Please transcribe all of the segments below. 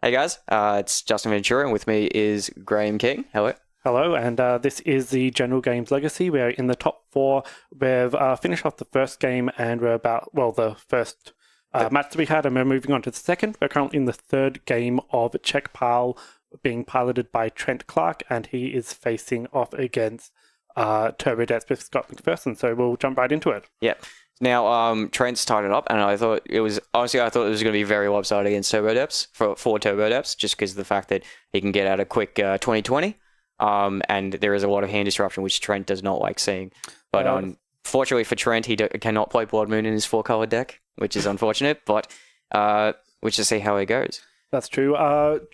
Hey guys, it's Justin Ventura, and with me is Graham King. Hello. Hello, and this is the General Games Legacy. We're in the top four. We've finished off the first game, and we're about, the first match that we had, and we're moving on to the second. We're currently in the third game of Czech Pile, being piloted by Trent Clarke, and he is facing off against Turbo Depths with Scott McPherson. So we'll jump right into it. Yeah. Now, Trent started up, and I thought it was going to be very lopsided against Turbo Depths for Turbo Depths, just because of the fact that he can get out a quick 20-20. And there is a lot of hand disruption, which Trent does not like seeing. But unfortunately for Trent, he cannot play Blood Moon in his 4-color deck, which is unfortunate, but we'll just see how it goes. That's true.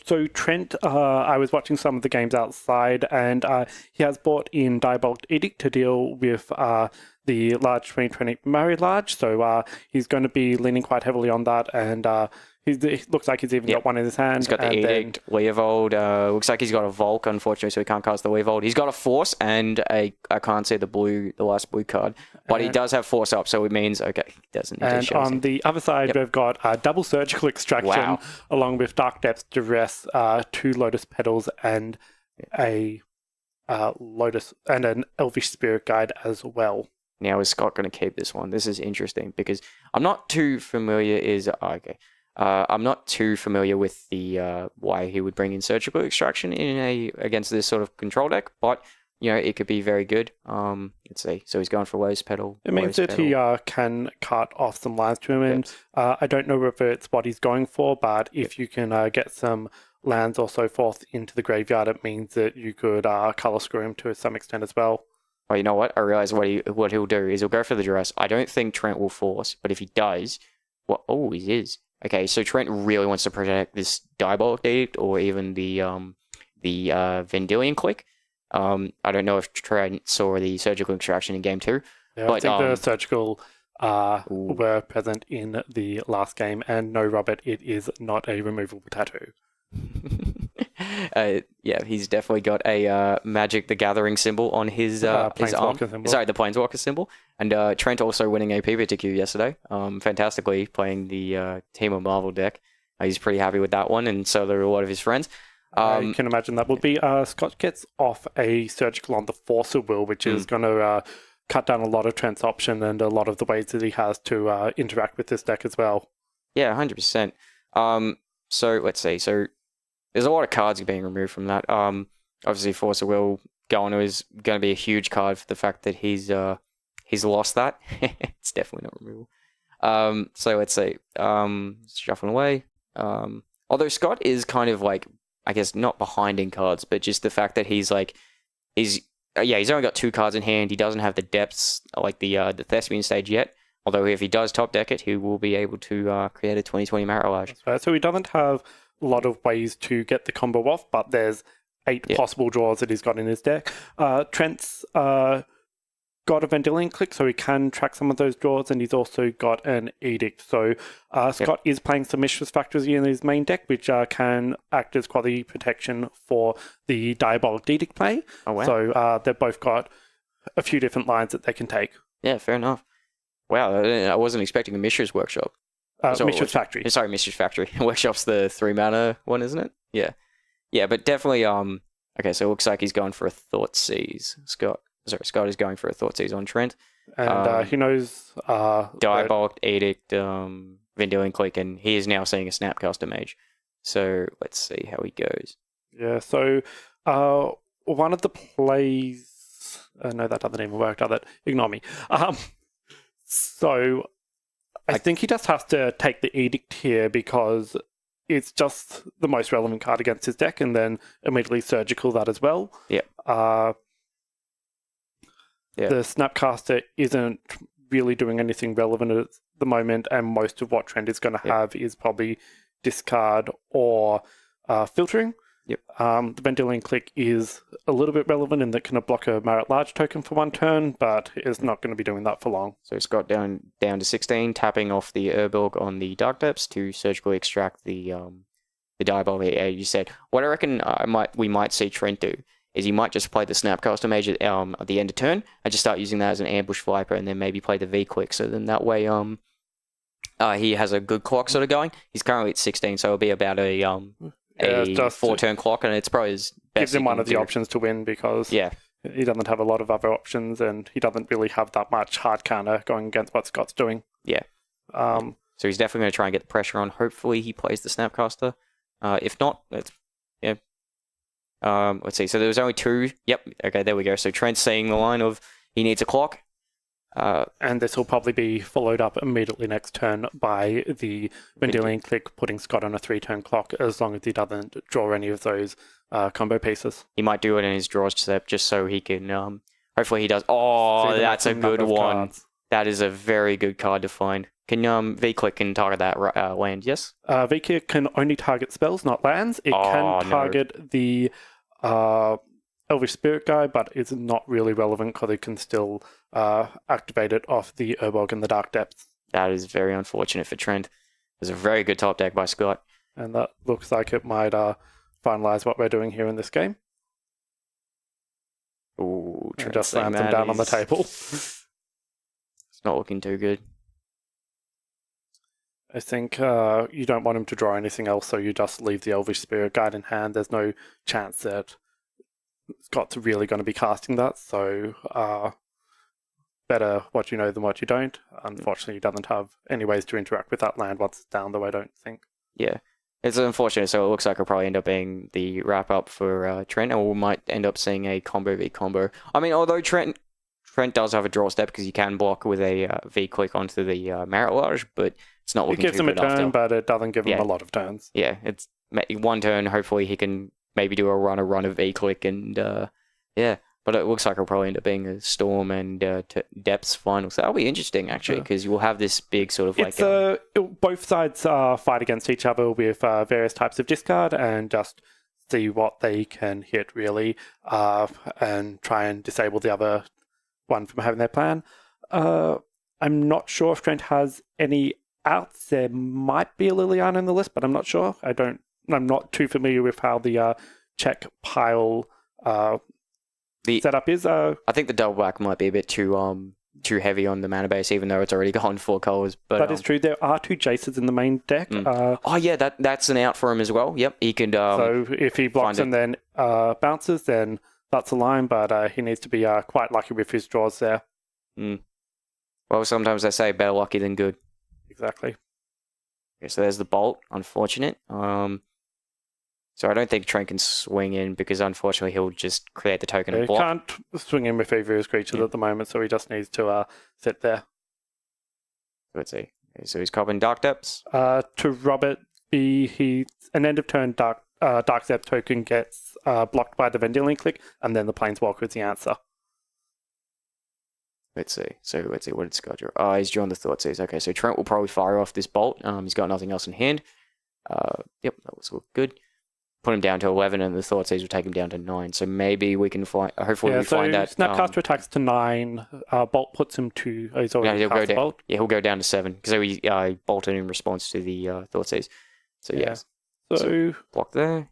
So Trent, I was watching some of the games outside, and he has bought in Diabolic Edict to deal with the large 2020 Murray large. So he's going to be leaning quite heavily on that, and it looks like he's even got one in his hand. He's got the Edict, Weavold. Looks like he's got a Volk, unfortunately, so he can't cast the Weavold. He's got a Force, and I can't see the last blue card, but he does have Force up, so it means, okay, he doesn't need to show on the other side, we've got double Surgical Extraction, along with Dark Depths, Duress, 2 Lotus Petals, and a Lotus, and an Elvish Spirit Guide as well. Now, is Scott going to keep this one? This is interesting, because I'm not too familiar I'm not too familiar with the why he would bring in Surgical Extraction against this sort of control deck, but it could be very good. Let's see. So he's going for Lotus Petal. It means that he can cut off some lines to him, and I don't know if it's what he's going for, but if you can get some lands or so forth into the graveyard, it means that you could color screw him to some extent as well. Oh, you know what? I realize what he'll do is he'll go for the Duress. I don't think Trent will force, but if he does, he is. Okay, so Trent really wants to protect this Diabolic Edict or even the Vendilion Click. I don't know if Trent saw the Surgical Extraction in Game 2. Yeah, but, I think the Surgical were present in the last game, and no, Robert, it is not a removable tattoo. He's definitely got a Magic the Gathering symbol on his arm. Sorry, the Planeswalker symbol. And Trent also winning a PPTQ yesterday, fantastically playing the Team of Marvel deck. He's pretty happy with that one, and so are a lot of his friends. You can imagine that would be Scott gets off a Surgical on the Force of Will, which is going to cut down a lot of Trent's option and a lot of the ways that he has to interact with this deck as well. Yeah, 100%. So let's see. So there's a lot of cards being removed from that. Obviously, Force of Will is going to be a huge card for the fact that he's lost that. It's definitely not removable. So let's see. Shuffling away. Although Scott is kind of like, I guess, not behind in cards, but just the fact that he's only got 2 cards in hand. He doesn't have the depths like the Thespian stage yet. Although if he does top deck it, he will be able to create a 2020 Marrowage. Right. So he doesn't have a lot of ways to get the combo off, but there's 8 possible draws that he's got in his deck. Trent's got a Vendilion Click, so he can track some of those draws, and he's also got an Edict. So Scott is playing some Mistress Factory in his main deck, which can act as quality protection for the Diabolic Edict play. Oh, wow. So they've both got a few different lines that they can take. Yeah, fair enough. Wow, I wasn't expecting a Mistress Workshop. Mistress Factory. Sorry, Mistress Factory. Workshop's the 3-mana one, isn't it? Yeah. Yeah, but definitely, okay, so it looks like he's going for a Thoughtseize. Scott is going for a Thoughtseize on Trent. And he knows... Diabolic Edict, Vendilion Click, and he is now seeing a Snapcaster Mage. So let's see how he goes. Yeah, so one of the plays... no, that doesn't even work, does it? Ignore me. So I think he just has to take the Edict here because it's just the most relevant card against his deck, and then immediately Surgical that as well. Yeah. The Snapcaster isn't really doing anything relevant at the moment, and most of what Trent is going to have is probably discard or filtering. Yep. The Vendilion Click is a little bit relevant in that can block a Marit Large token for 1 turn, but it's not going to be doing that for long. So it's got down to 16, tapping off the Urborg on the Dark Depths to surgically extract the Diabolic. You said what I reckon we might see Trent do is he might just play the Snapcaster Mage at the end of turn and just start using that as an ambush viper, and then maybe play the V-Click. So then that way he has a good clock sort of going. He's currently at 16, so it'll be about a a just 4-turn clock, and it's probably his best. Gives him one of the options to win because he doesn't have a lot of other options, and he doesn't really have that much hard counter going against what Scott's doing. Yeah. So he's definitely going to try and get the pressure on. Hopefully he plays the Snapcaster. If not, let's see. So there was only 2. Yep. Okay, there we go. So Trent's saying the line of he needs a clock. And this will probably be followed up immediately next turn by the Mendelian Click putting Scott on a 3-turn clock, as long as he doesn't draw any of those combo pieces. He might do it in his draw step just so he can. Hopefully he does. Oh, that's a good one. Cards. That is a very good card to find. Can V-Click can target that land? Yes. V-Click can only target spells, not lands. It can target the Elvish Spirit Guy, but it's not really relevant because it can still activate it off the Urborg in the Dark Depths. That is very unfortunate for Trent. There's a very good top deck by Scott. And that looks like it might finalize what we're doing here in this game. Ooh, Trent just slams them down on the table. It's not looking too good. I think you don't want him to draw anything else, so you just leave the Elvish Spirit Guide in hand. There's no chance that Scott's really going to be casting that, so better what you know than what you don't. Unfortunately, he doesn't have any ways to interact with that land once it's down, though, I don't think. Yeah, it's unfortunate, so it looks like it'll probably end up being the wrap-up for Trent, and we might end up seeing a combo v combo. I mean, although Trent does have a draw step because he can block with a V-Click onto the Merit Lodge, but it's not looking too good. It gives him a turn, but it doesn't give him a lot of turns. Yeah, it's 1 turn. Hopefully he can maybe do a run of V-Click, and but it looks like it'll probably end up being a Storm and Depths final. So that'll be interesting, actually, because you will have this big sort of both sides fight against each other with various types of discard and just see what they can hit, really, and try and disable the other one from having their plan. I'm not sure if Trent has any outs. There might be a Liliana in the list, but I'm not sure. I'm not too familiar with how the Czech pile setup is. I think the double black might be a bit too heavy on the mana base, even though it's already gone 4 colors. But that is true. There are 2 Jaces in the main deck. That's an out for him as well. Yep, he could. So if he blocks and then bounces, then that's a line. But he needs to be quite lucky with his draws there. Well, sometimes they say better lucky than good. Exactly. Okay, so there's the bolt. Unfortunate. So I don't think Trent can swing in because unfortunately he'll just create the token and block. He can't swing in with either of his creatures at the moment, so he just needs to sit there. Let's see. Okay, so he's copping Dark Depths. To Robert B, an end of turn Dark Depth token gets blocked by the Vendilion Click, and then the Planeswalker is the answer. Let's see. So let's see. What did Scott draw? He's drawn the Thoughtseize. Okay, so Trent will probably fire off this bolt. He's got nothing else in hand. Yep, that was all good. Put him down to 11, and the Thoughtseize will take him down to 9. So maybe we can find. Hopefully, we find that. Snapcaster attacks to 9. Bolt puts him to. He's already he'll go down. Bolt. Yeah, he'll go down to 7 because he bolted in response to the Thoughtseize. So so block there.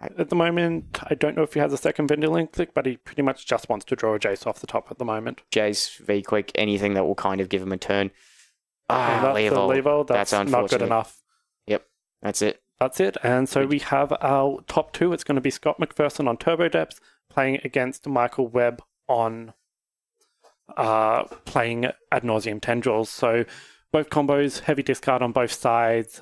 At the moment, I don't know if he has a second Vendilion Click, but he pretty much just wants to draw a Jace off the top at the moment. Jace, V-Click, anything that will kind of give him a turn. Levo. That's not good enough. Yep, that's it. That's it. And so we have our top 2. It's going to be Scott McPherson on Turbo Depths playing against Michael Webb on playing Ad Nauseam Tendrils. So both combos, heavy discard on both sides.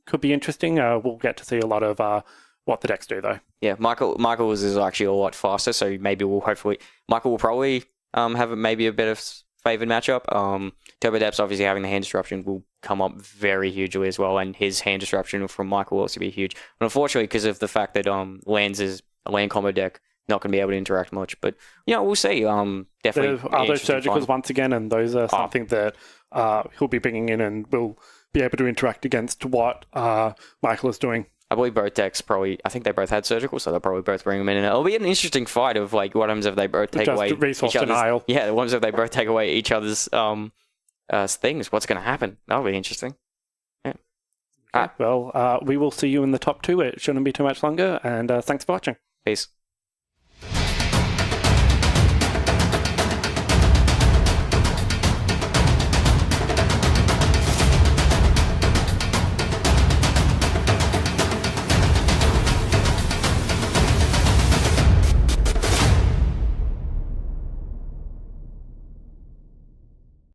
Could be interesting. We'll get to see a lot of what the decks do, though. Yeah, Michael's is actually a lot faster, so maybe Michael will probably have maybe a bit of favored matchup. Turbo Depths obviously having the hand disruption will come up very hugely as well, and his hand disruption from Michael will also be huge. But unfortunately, because of the fact that lands is a land combo deck, not going to be able to interact much. But we'll see. Definitely. There are those surgicals once again, and those are something that he'll be bringing in, and will be able to interact against what Michael is doing. I believe both decks I think they both had surgical, so they'll probably both bring them in. And it'll be an interesting fight of what happens if they both take away resource each other's... denial. Yeah, what happens if they both take away each other's things? What's going to happen? That'll be interesting. Yeah. Okay, well, we will see you in the top 2. It shouldn't be too much longer, and thanks for watching. Peace.